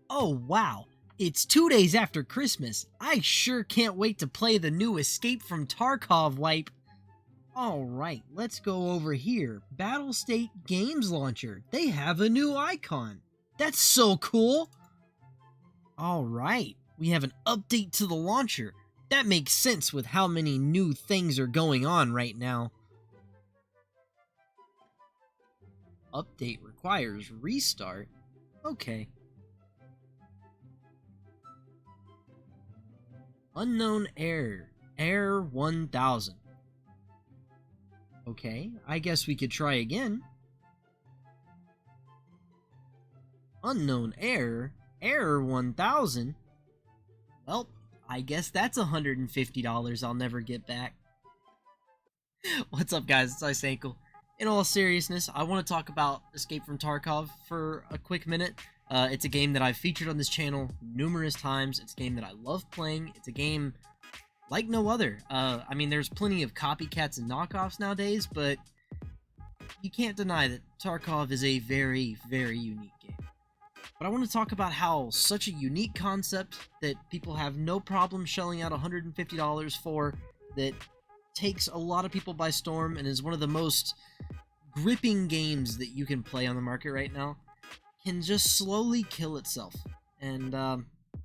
Oh wow, it's 2 days after Christmas. I sure can't wait to play the new Escape from Tarkov wipe. Alright, let's go over here. Battle State Games Launcher. They have a new icon. That's so cool! Alright, we have an update to the launcher. That makes sense with how many new things are going on right now. Update requires restart? Okay. Unknown error. Error 1000. Okay, I guess we could try again. Unknown error. Error 1000. Well, I guess that's $150 I'll never get back. What's up, guys? It's Ice Ankle. In all seriousness, I want to talk about Escape from Tarkov for a quick minute. It's a game that I've featured on this channel numerous times. It's a game that I love playing. It's a game like no other. I mean, there's plenty of copycats and knockoffs nowadays, but you can't deny that Tarkov is a very, very unique game. But I want to talk about how such a unique concept that people have no problem shelling out $150 for, that takes a lot of people by storm and is one of the most gripping games that you can play on the market right now, can just slowly kill itself. And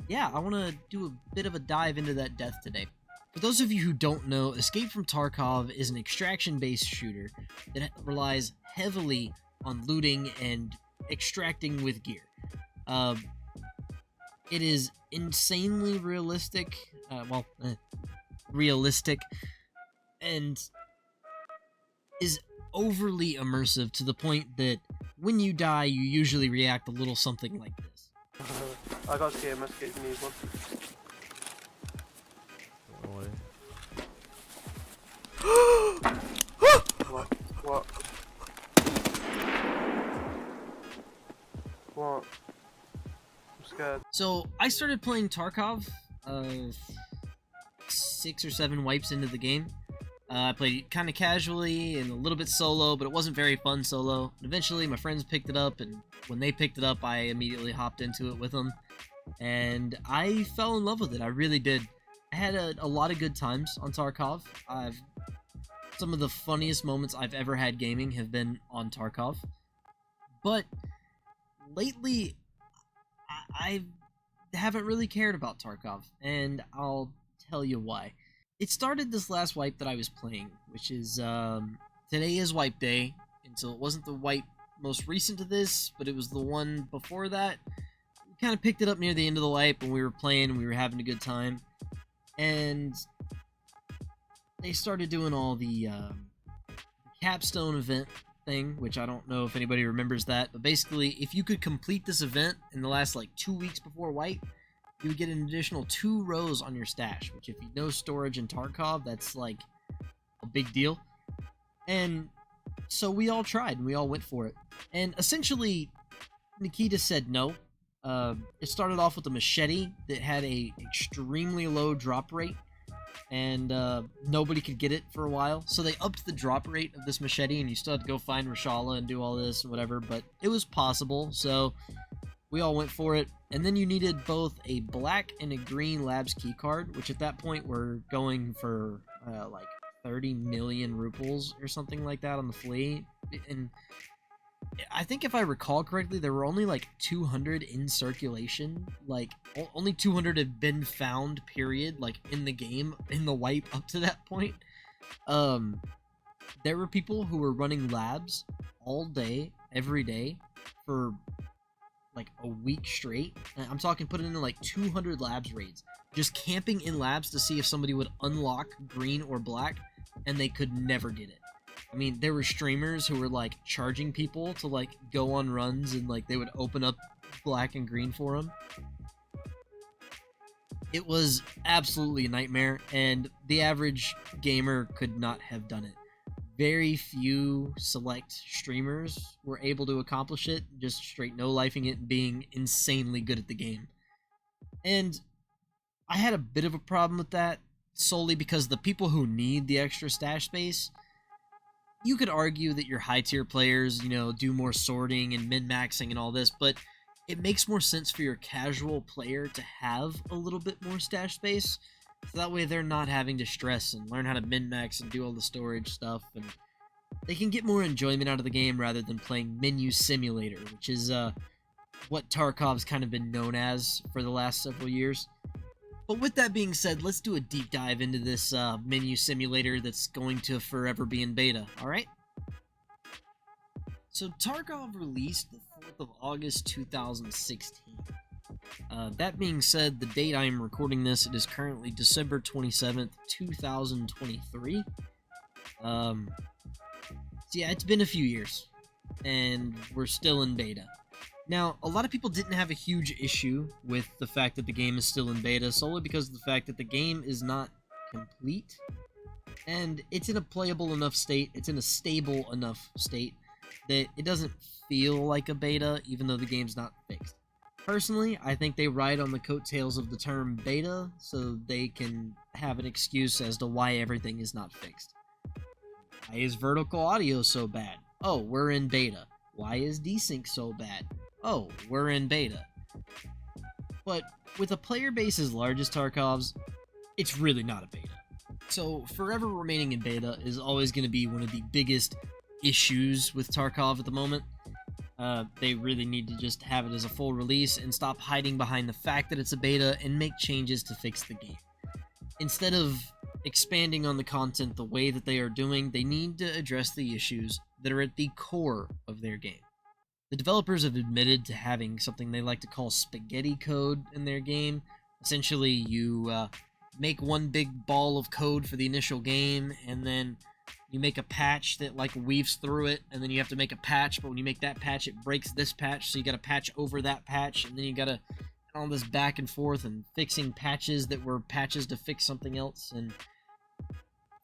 yeah, I want to do a bit of a dive into that death today. For those of you who don't know, Escape from Tarkov is an extraction-based shooter that relies heavily on looting and extracting with gear. It is insanely realistic, realistic, and is overly immersive to the point that when you die, you usually react a little something like this. I got CMS kit if you need one. What? What? I'm scared. So, I started playing Tarkov 6 or 7 wipes into the game. I played kind of casually and a little bit solo, but it wasn't very fun solo. And eventually, my friends picked it up, and when they picked it up, I immediately hopped into it with them. And I fell in love with it. I really did. I had a lot of good times on Tarkov. Some of the funniest moments I've ever had gaming have been on Tarkov. But lately, I haven't really cared about Tarkov, and I'll tell you why. It started this last wipe that I was playing, which is, today is wipe day, and so it wasn't the wipe most recent to this, but it was the one before that. We kind of picked it up near the end of the wipe, and we were playing, and we were having a good time, and they started doing all the capstone event thing, which I don't know if anybody remembers that, but basically, if you could complete this event in the last, 2 weeks before wipe, you would get an additional 2 rows on your stash, which if you know storage in Tarkov, that's, a big deal. And so we all tried, and we all went for it. And essentially, Nikita said no. It started off with a machete that had a extremely low drop rate, and nobody could get it for a while. So they upped the drop rate of this machete, and you still had to go find Rashala and do all this and whatever, but it was possible, so we all went for it. And then you needed both a black and a green labs keycard, which at that point were going for 30 million rubles or something like that on the flea. And I think if I recall correctly, there were only 200 in circulation. Only 200 had been found, period, in the game, in the wipe up to that point. There were people who were running labs all day, every day, for a week straight. I'm talking putting in 200 labs raids, just camping in labs to see if somebody would unlock green or black, and they could never get it. I mean, there were streamers who were charging people to go on runs, and they would open up black and green for them. It was absolutely a nightmare, and the average gamer could not have done it. Very few select streamers were able to accomplish it, just straight no-lifing it and being insanely good at the game. And I had a bit of a problem with that, solely because the people who need the extra stash space, you could argue that your high-tier players, do more sorting and min-maxing and all this, but it makes more sense for your casual player to have a little bit more stash space, so that way they're not having to stress and learn how to min-max and do all the storage stuff, and they can get more enjoyment out of the game rather than playing menu simulator, which is what Tarkov's kind of been known as for the last several years. But with that being said, let's do a deep dive into this menu simulator that's going to forever be in beta, alright? So Tarkov released the 4th of August 2016. That being said, the date I am recording this, it is currently December 27th, 2023. So yeah, it's been a few years, and we're still in beta. Now, a lot of people didn't have a huge issue with the fact that the game is still in beta, solely because of the fact that the game is not complete, and it's in a playable enough state, it's in a stable enough state, that it doesn't feel like a beta, even though the game's not fixed. Personally, I think they ride on the coattails of the term beta, so they can have an excuse as to why everything is not fixed. Why is vertical audio so bad? Oh, we're in beta. Why is desync so bad? Oh, we're in beta. But with a player base as large as Tarkov's, it's really not a beta. So forever remaining in beta is always going to be one of the biggest issues with Tarkov at the moment. They really need to just have it as a full release and stop hiding behind the fact that it's a beta and make changes to fix the game. Instead of expanding on the content the way that they are doing, they need to address the issues that are at the core of their game. The developers have admitted to having something they like to call spaghetti code in their game. Essentially, you make one big ball of code for the initial game, and then you make a patch that like weaves through it, and then you have to make a patch, but when you make that patch, it breaks this patch, so you gotta patch over that patch, and then you gotta all this back and forth and fixing patches that were patches to fix something else. And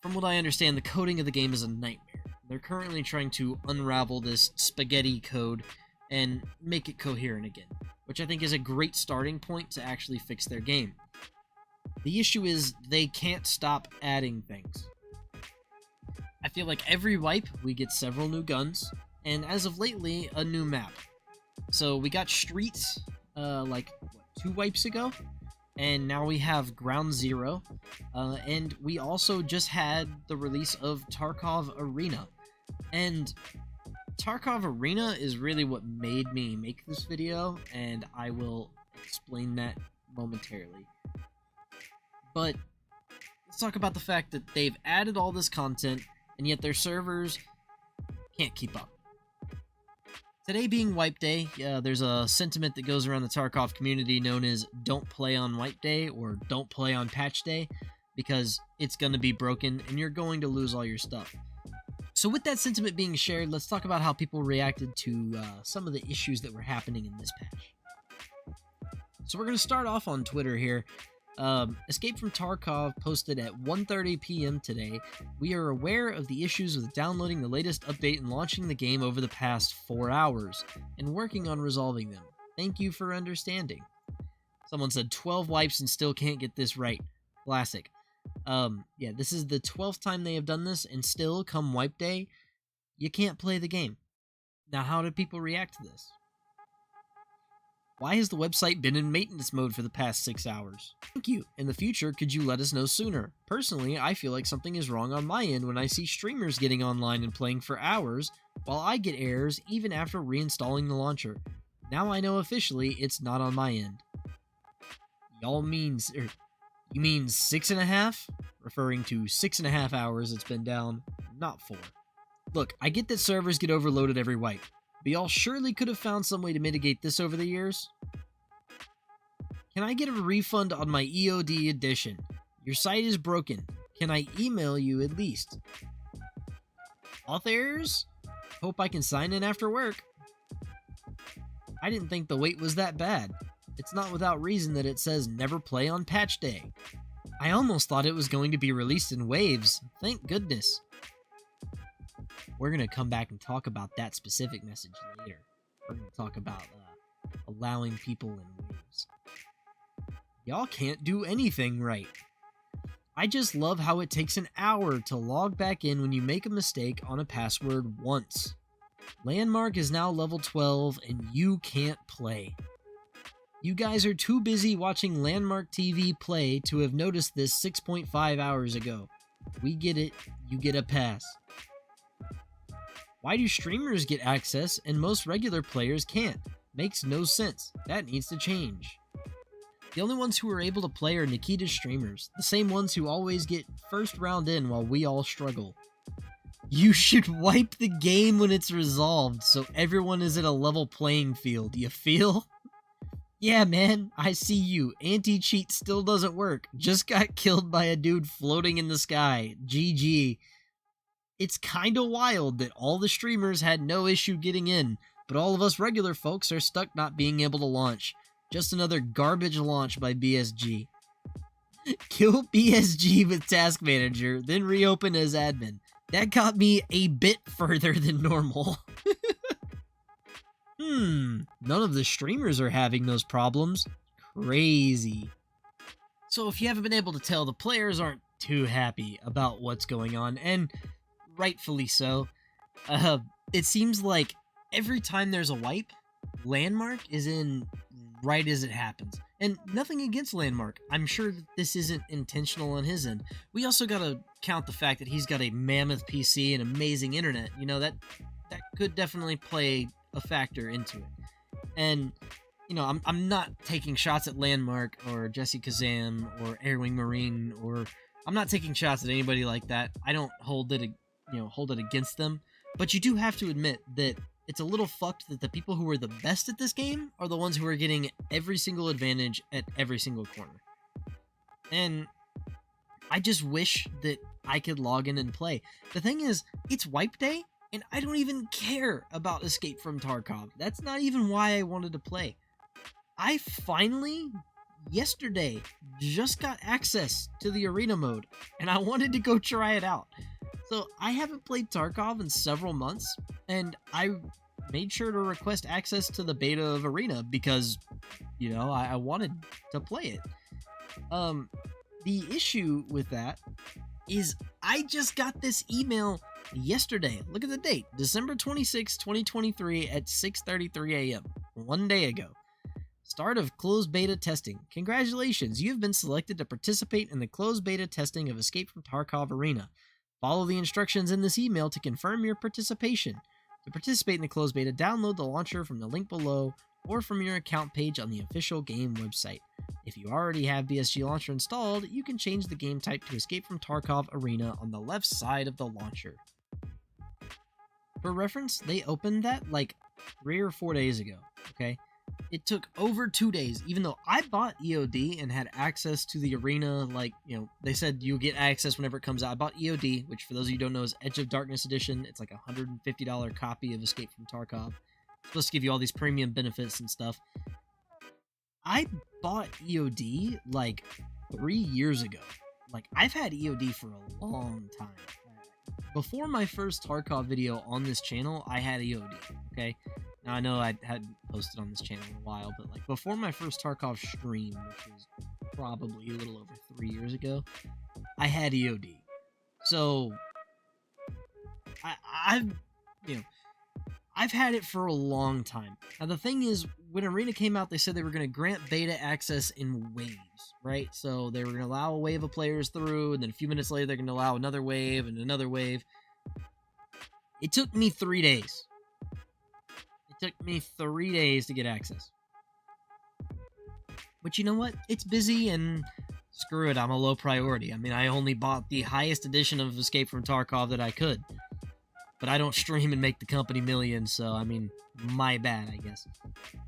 from what I understand, the coding of the game is a nightmare. They're currently trying to unravel this spaghetti code and make it coherent again, which I think is a great starting point to actually fix their game. The issue is they can't stop adding things. I feel like every wipe we get several new guns, and as of lately, a new map. So we got Streets, 2 wipes ago, and now we have Ground Zero, and we also just had the release of Tarkov Arena. And Tarkov Arena is really what made me make this video, and I will explain that momentarily. But let's talk about the fact that they've added all this content, and yet their servers can't keep up. Today being Wipe Day, there's a sentiment that goes around the Tarkov community known as don't play on Wipe Day or don't play on Patch Day, because it's going to be broken and you're going to lose all your stuff. So with that sentiment being shared, let's talk about how people reacted to some of the issues that were happening in this patch. So we're going to start off on Twitter here. Escape from Tarkov posted at 1:30 p.m. today. We are aware of the issues with downloading the latest update and launching the game over the past 4 hours, and working on resolving them. Thank you for understanding. Someone said 12 wipes and still can't get this right. Classic. Yeah, this is the 12th time they have done this, and still, come wipe day, you can't play the game. Now, how did people react to this? Why has the website been in maintenance mode for the past 6 hours? Thank you. In the future, could you let us know sooner? Personally, I feel like something is wrong on my end when I see streamers getting online and playing for hours, while I get errors even after reinstalling the launcher. Now I know officially it's not on my end. You mean 6.5? Referring to 6.5 hours it's been down, not 4. Look, I get that servers get overloaded every wipe, but y'all surely could have found some way to mitigate this over the years. Can I get a refund on my EOD edition? Your site is broken. Can I email you at least? Authors? Hope I can sign in after work. I didn't think the wait was that bad. It's not without reason that it says never play on patch day. I almost thought it was going to be released in waves. Thank goodness. We're going to come back and talk about that specific message later. We're going to talk about allowing people in waves. Y'all can't do anything right. I just love how it takes an hour to log back in when you make a mistake on a password once. Landmark is now level 12 and you can't play. You guys are too busy watching Landmark TV play to have noticed this 6.5 hours ago. We get it, you get a pass. Why do streamers get access and most regular players can't? Makes no sense. That needs to change. The only ones who are able to play are Nikita's streamers, the same ones who always get first round in while we all struggle. You should wipe the game when it's resolved so everyone is at a level playing field, you feel? Yeah, man, I see you. Anti-cheat still doesn't work. Just got killed by a dude floating in the sky. GG. It's kinda wild that all the streamers had no issue getting in, but all of us regular folks are stuck not being able to launch. Just another garbage launch by BSG. Kill BSG with Task Manager, then reopen as admin. That got me a bit further than normal. None of the streamers are having those problems. Crazy. So if you haven't been able to tell, the players aren't too happy about what's going on, and rightfully so. It seems like every time there's a wipe, Landmark is in right as it happens. And nothing against Landmark. I'm sure that this isn't intentional on his end. We also gotta count the fact that he's got a mammoth PC and amazing internet. You know, that could definitely play a factor into it. And, you know, I'm not taking shots at Landmark or Jesse Kazam or Airwing Marine, or I'm not taking shots at anybody like that. I don't hold it against them. But you do have to admit that it's a little fucked that the people who are the best at this game are the ones who are getting every single advantage at every single corner. And I just wish that I could log in and play. The thing is, it's wipe day, and I don't even care about Escape from Tarkov. That's not even why I wanted to play. I finally, yesterday, just got access to the arena mode, and I wanted to go try it out. So I haven't played Tarkov in several months, and I made sure to request access to the beta of Arena because, you know, I wanted to play it. The issue with that is I just got this email yesterday. Look at the date, December 26, 2023 at 6:33 a.m., 1 day ago. Start of closed beta testing. Congratulations, you have been selected to participate in the closed beta testing of Escape from Tarkov Arena. Follow the instructions in this email to confirm your participation. To participate in the closed beta, download the launcher from the link below or from your account page on the official game website. If you already have BSG Launcher installed, you can change the game type to Escape from Tarkov Arena on the left side of the launcher. For reference, they opened that like 3 or 4 days ago, okay? It took over 2 days, even though I bought EOD and had access to the arena. Like, you know, they said you get access whenever it comes out. I bought EOD, which for those of you who don't know is Edge of Darkness Edition. It's like a $150 copy of Escape from Tarkov. It's supposed to give you all these premium benefits and stuff. I bought EOD like 3 years ago. Like, I've had EOD for a long time. Before my first Tarkov video on this channel, I had EOD, okay? Now, I know I hadn't posted on this channel in a while, but like before my first Tarkov stream, which was probably a little over 3 years ago, I had EOD. So, I've had it for a long time. Now, the thing is, when Arena came out, they said they were going to grant beta access in waves, right? So they were going to allow a wave of players through, and then a few minutes later, they're going to allow another wave and another wave. It took me 3 days. It took me 3 days to get access. But you know what? It's busy, and screw it, I'm a low priority. I mean, I only bought the highest edition of Escape from Tarkov that I could. But I don't stream and make the company millions, so, I mean, my bad, I guess.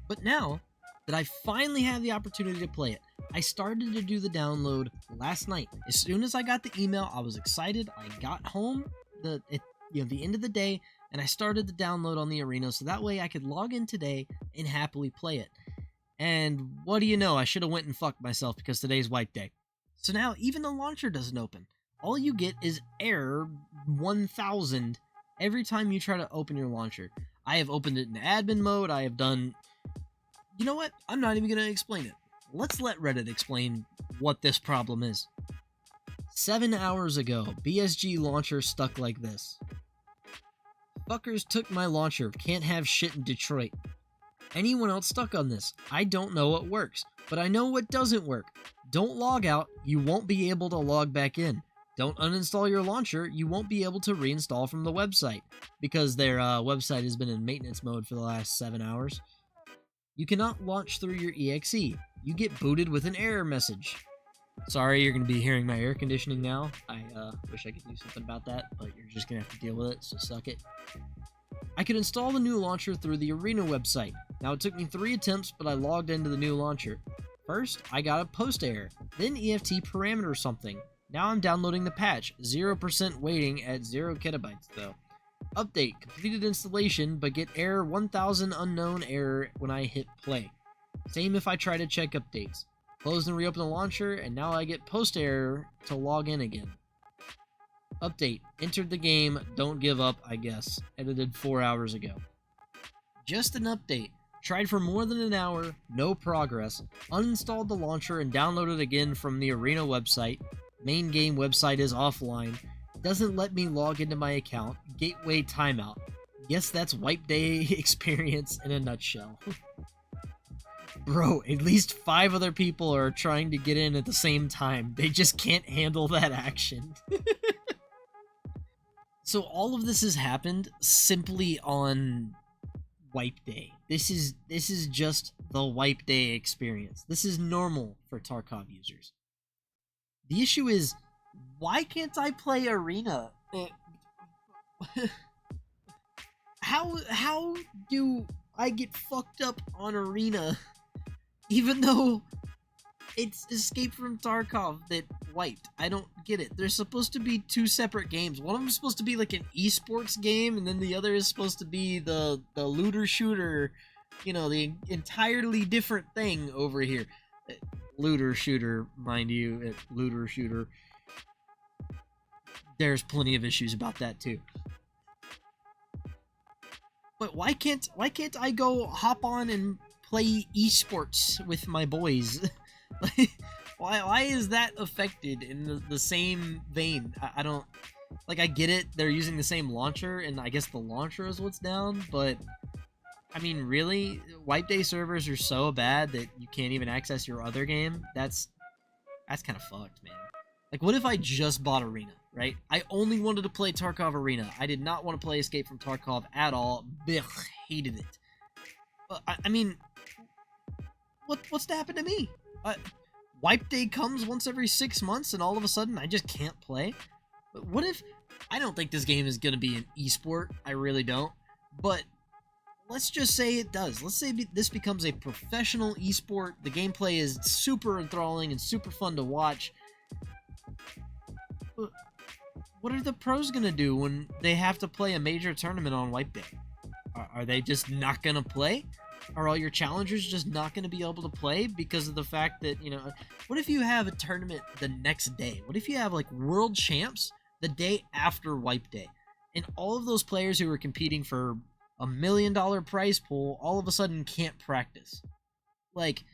But now that I finally have the opportunity to play it, I started to do the download last night. As soon as I got the email, I was excited. I got home the end of the day, and I started the download on the arena, so that way I could log in today and happily play it. And what do you know? I should have went and fucked myself because today's wipe day. So now even the launcher doesn't open. All you get is error 1000 every time you try to open your launcher. I have opened it in admin mode. I have done... You know what? I'm not even going to explain it. Let's let Reddit explain what this problem is. 7 hours ago, BSG launcher stuck like this. Fuckers took my launcher. Can't have shit in Detroit. anyone else stuck on this. I don't know what works, but I know what doesn't work. Don't log out, you won't be able to log back in. Don't uninstall your launcher, you won't be able to reinstall from the website, because their website has been in maintenance mode for the last 7 hours. You cannot launch through your exe. You get booted with an error message. Sorry, you're going to be hearing my air conditioning now. I wish I could do something about that, but you're just going to have to deal with it, so suck it. I could install the new launcher through the Arena website. Now, it took me 3 attempts, but I logged into the new launcher. First, I got a post error, then EFT parameter something. Now I'm downloading the patch, 0% waiting at 0 kilobytes though. Update, completed installation, but get error 1000 unknown error when I hit play. Same if I try to check updates. Close and reopen the launcher, and now I get post error to log in again. Update, entered the game, don't give up, I guess. Edited 4 hours ago. Just an update. Tried for more than an hour, no progress. Uninstalled the launcher and downloaded again from the Arena website. Main game website is offline. Doesn't let me log into my account. Gateway timeout. Guess that's wipe day experience in a nutshell. Bro, at least 5 other people are trying to get in at the same time. They just can't handle that action. So all of this has happened simply on wipe day. This is just the wipe day experience. This is normal for Tarkov users. The issue is, why can't I play Arena? How do I get fucked up on Arena even though it's Escape from Tarkov that wiped? I don't get it. There's supposed to be 2 separate games. One of them is supposed to be like an esports game, and then the other is supposed to be the looter shooter, you know, the entirely different thing over here. Looter shooter, mind you, looter shooter. There's plenty of issues about that too. But why can't I go hop on and play esports with my boys? Like, why is that affected in the same vein? I don't, like, I get it, they're using the same launcher, and I guess the launcher is what's down, but I mean, really? Wipe day servers are so bad that you can't even access your other game? That's kind of fucked, man. Like, what if I just bought Arena, right? I only wanted to play Tarkov Arena. I did not want to play Escape from Tarkov at all. Blech, hated it. I mean, what's to happen to me? Wipe day comes once every 6 months and all of a sudden I just can't play? What if... I don't think this game is going to be an esport. I really don't. But let's just say it does. Let's say this becomes a professional esport. The gameplay is super enthralling and super fun to watch. What are the pros going to do when they have to play a major tournament on wipe day? Are they just not going to play? Are all your challengers just not going to be able to play because of the fact that, you know, what if you have a tournament the next day? What if you have, like, world champs the day after wipe day? And all of those players who are competing for $1 million prize pool all of a sudden can't practice. Like,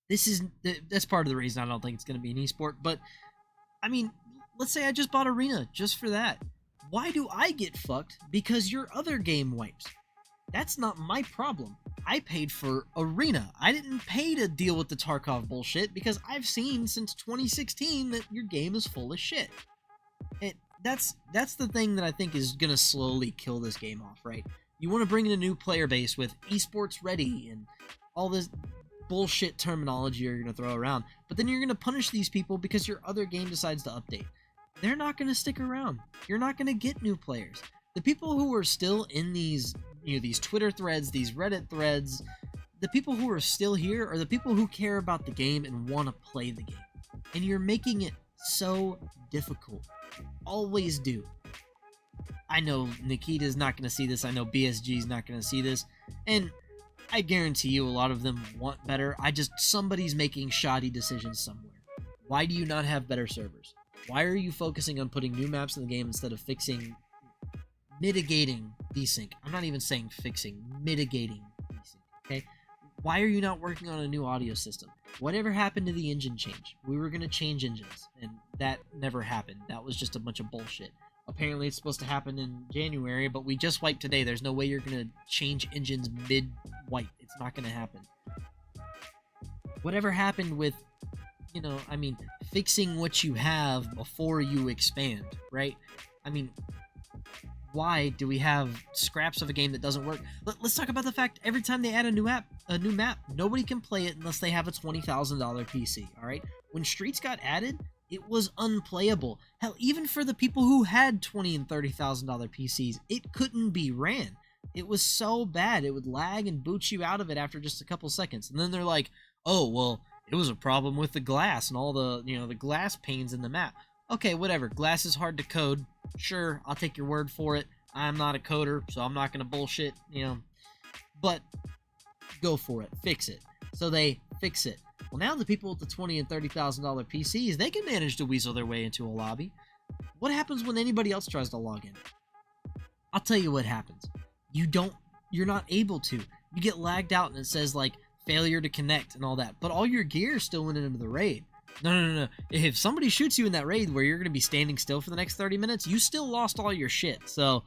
that's part of the reason I don't think it's going to be an esport. But, I mean, let's say I just bought Arena just for that. Why do I get fucked because your other game wipes? That's not my problem. I paid for Arena. I didn't pay to deal with the Tarkov bullshit because I've seen since 2016 that your game is full of shit. That's the thing that I think is going to slowly kill this game off, right? You want to bring in a new player base with esports ready and all this bullshit terminology you're going to throw around, but then you're going to punish these people because your other game decides to update. They're not going to stick around. You're not going to get new players. The people who are still in these, you know, these Twitter threads, these Reddit threads, the people who are still here are the people who care about the game and want to play the game. And you're making it so difficult. Always do. I know Nikita's not going to see this. I know BSG's not going to see this. And I guarantee you a lot of them want better. Somebody's making shoddy decisions somewhere. Why do you not have better servers? Why are you focusing on putting new maps in the game instead of mitigating desync? I'm not even saying fixing, mitigating desync, okay? Why are you not working on a new audio system? Whatever happened to the engine change? We were going to change engines, and that never happened. That was just a bunch of bullshit. Apparently it's supposed to happen in January, but we just wiped today. There's no way you're going to change engines mid-wipe. It's not going to happen. Whatever happened with, fixing what you have before you expand, right? I mean, why do we have scraps of a game that doesn't work? Let's talk about the fact every time they add a new map, nobody can play it unless they have a $20,000 PC, all right? When Streets got added, it was unplayable. Hell, even for the people who had $20,000 and $30,000 PCs, it couldn't be ran. It was so bad. It would lag and boot you out of it after just a couple seconds. And then they're like, oh, well, it was a problem with the glass and all the, the glass panes in the map. Okay, whatever. Glass is hard to code. Sure, I'll take your word for it. I'm not a coder, so I'm not going to bullshit, But go for it. Fix it. So they fix it. Well, now the people with the $20,000 and $30,000 PCs, they can manage to weasel their way into a lobby. What happens when anybody else tries to log in? I'll tell you what happens. You're not able to. You get lagged out and it says, like, failure to connect and all that. But all your gear still went into the raid. No. If somebody shoots you in that raid where you're going to be standing still for the next 30 minutes, you still lost all your shit. So,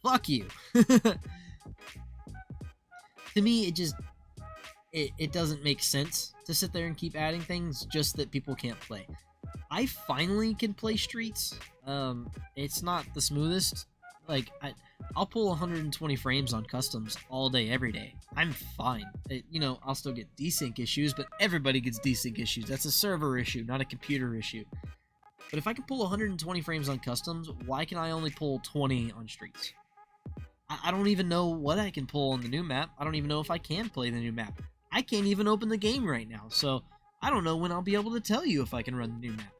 fuck you. To me, it doesn't make sense to sit there and keep adding things just that people can't play. I finally can play Streets. It's not the smoothest. Like, I'll pull 120 frames on customs all day, every day. I'm fine. I'll still get desync issues, but everybody gets desync issues. That's a server issue, not a computer issue. But if I can pull 120 frames on customs, why can I only pull 20 on Streets? I don't even know what I can pull on the new map. I don't even know if I can play the new map. I can't even open the game right now, so I don't know when I'll be able to tell you if I can run the new map.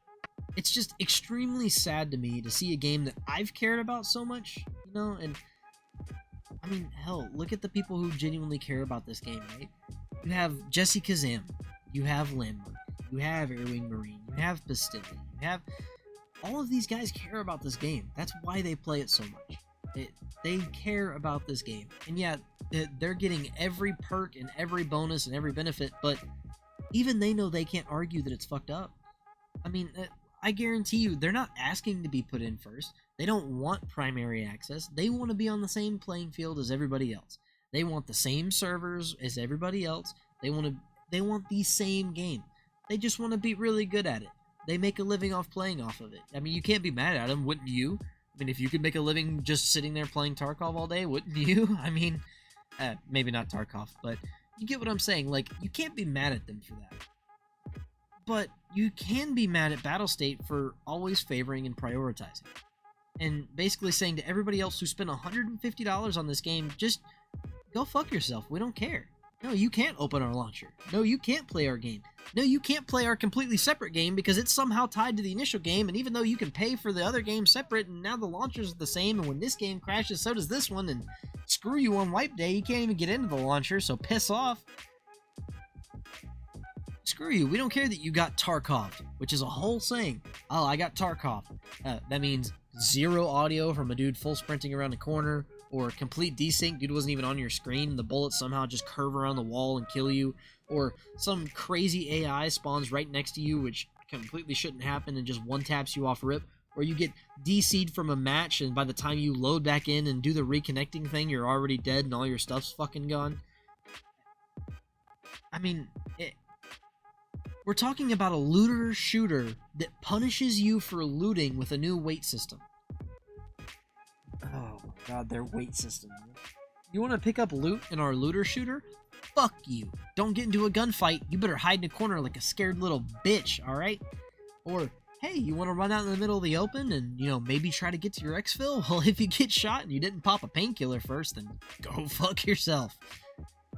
It's just extremely sad to me to see a game that I've cared about so much, and I mean, hell, look at the people who genuinely care about this game, right? You have Jesse Kazam, you have Landmark, you have Airwing Marine, you have Bastille, you have... All of these guys care about this game. That's why they play it so much. They care about this game. And yeah, they're getting every perk and every bonus and every benefit, but even they know they can't argue that it's fucked up. I mean, I guarantee you, they're not asking to be put in first. They don't want primary access. They want to be on the same playing field as everybody else. They want the same servers as everybody else. They want the same game. They just want to be really good at it. They make a living off playing off of it. I mean, you can't be mad at them, wouldn't you? I mean, if you could make a living just sitting there playing Tarkov all day, wouldn't you? I mean, maybe not Tarkov, but you get what I'm saying. Like, you can't be mad at them for that. But you can be mad at Battlestate for always favoring and prioritizing. And basically saying to everybody else who spent $150 on this game, just go fuck yourself. We don't care. No, you can't open our launcher. No, you can't play our game. No, you can't play our completely separate game because it's somehow tied to the initial game, and even though you can pay for the other game separate, and now the launcher's the same, and when this game crashes, so does this one, and screw you on wipe day, you can't even get into the launcher, so piss off. Screw you, we don't care that you got Tarkov, which is a whole saying. Oh, I got Tarkov. That means zero audio from a dude full sprinting around the corner, or complete desync, dude wasn't even on your screen, the bullets somehow just curve around the wall and kill you, or some crazy AI spawns right next to you, which completely shouldn't happen and just one-taps you off rip, or you get DC'd from a match and by the time you load back in and do the reconnecting thing, you're already dead and all your stuff's fucking gone. I mean, we're talking about a looter-shooter that punishes you for looting with a new weight system. Oh my god, their weight system. You want to pick up loot in our looter shooter? Fuck you. Don't get into a gunfight. You better hide in a corner like a scared little bitch, alright? Or, hey, you want to run out in the middle of the open and, maybe try to get to your exfil? Well, if you get shot and you didn't pop a painkiller first, then go fuck yourself.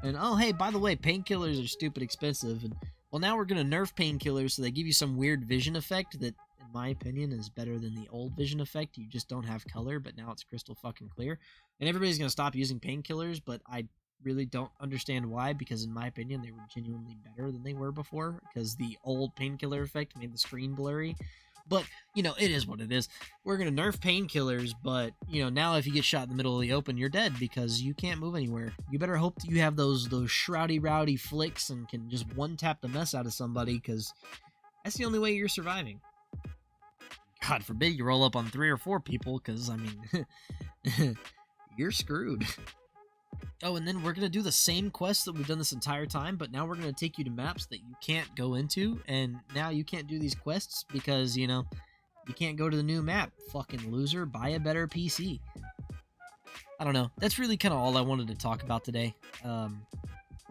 And, oh, hey, by the way, painkillers are stupid expensive. And, well, now we're going to nerf painkillers so they give you some weird vision effect that, in my opinion, is better than the old vision effect. You just don't have color, but now it's crystal fucking clear. And everybody's going to stop using painkillers, but I really don't understand why, because in my opinion, they were genuinely better than they were before, because the old painkiller effect made the screen blurry. But, it is what it is. We're going to nerf painkillers, but, now if you get shot in the middle of the open, you're dead because you can't move anywhere. You better hope that you have those shroudy rowdy flicks and can just one-tap the mess out of somebody, because that's the only way you're surviving. God forbid you roll up on 3 or 4 people, because, I mean, you're screwed. Oh, and then we're going to do the same quest that we've done this entire time, but now we're going to take you to maps that you can't go into, and now you can't do these quests because, you know, you can't go to the new map. Fucking loser, buy a better PC. I don't know. That's really kind of all I wanted to talk about today. I'm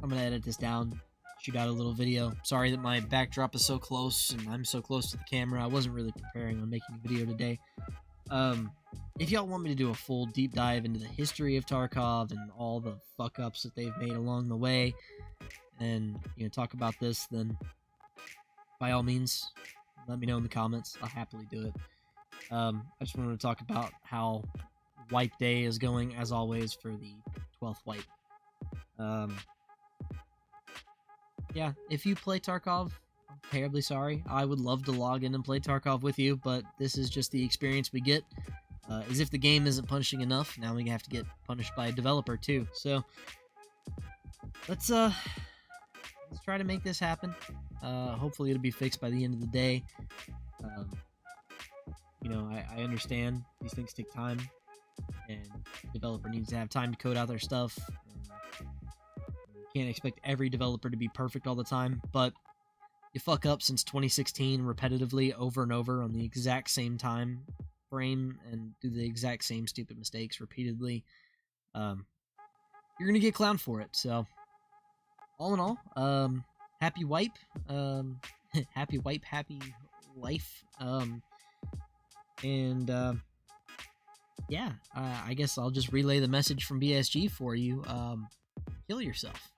going to edit this down, shoot out a little video. Sorry that my backdrop is so close and I'm so close to the camera. I wasn't really preparing on making a video today. If y'all want me to do a full deep dive into the history of Tarkov and all the fuck-ups that they've made along the way, and, you know, talk about this, then by all means, let me know in the comments. I'll happily do it. I just wanted to talk about how wipe day is going, as always, for the 12th wipe. Yeah, if you play Tarkov, I'm terribly sorry. I would love to log in and play Tarkov with you, but this is just the experience we get. As if the game isn't punishing enough, now we have to get punished by a developer too. So let's try to make this happen. Hopefully it'll be fixed by the end of the day. You know, I understand these things take time, and the developer needs to have time to code out their stuff. You can't expect every developer to be perfect all the time, but you fuck up since 2016 repetitively over and over on the exact same time frame and do the exact same stupid mistakes repeatedly, you're gonna get clowned for it. So all in all, happy wipe, happy wipe, happy life, and yeah, I guess I'll just relay the message from BSG for you. Kill yourself.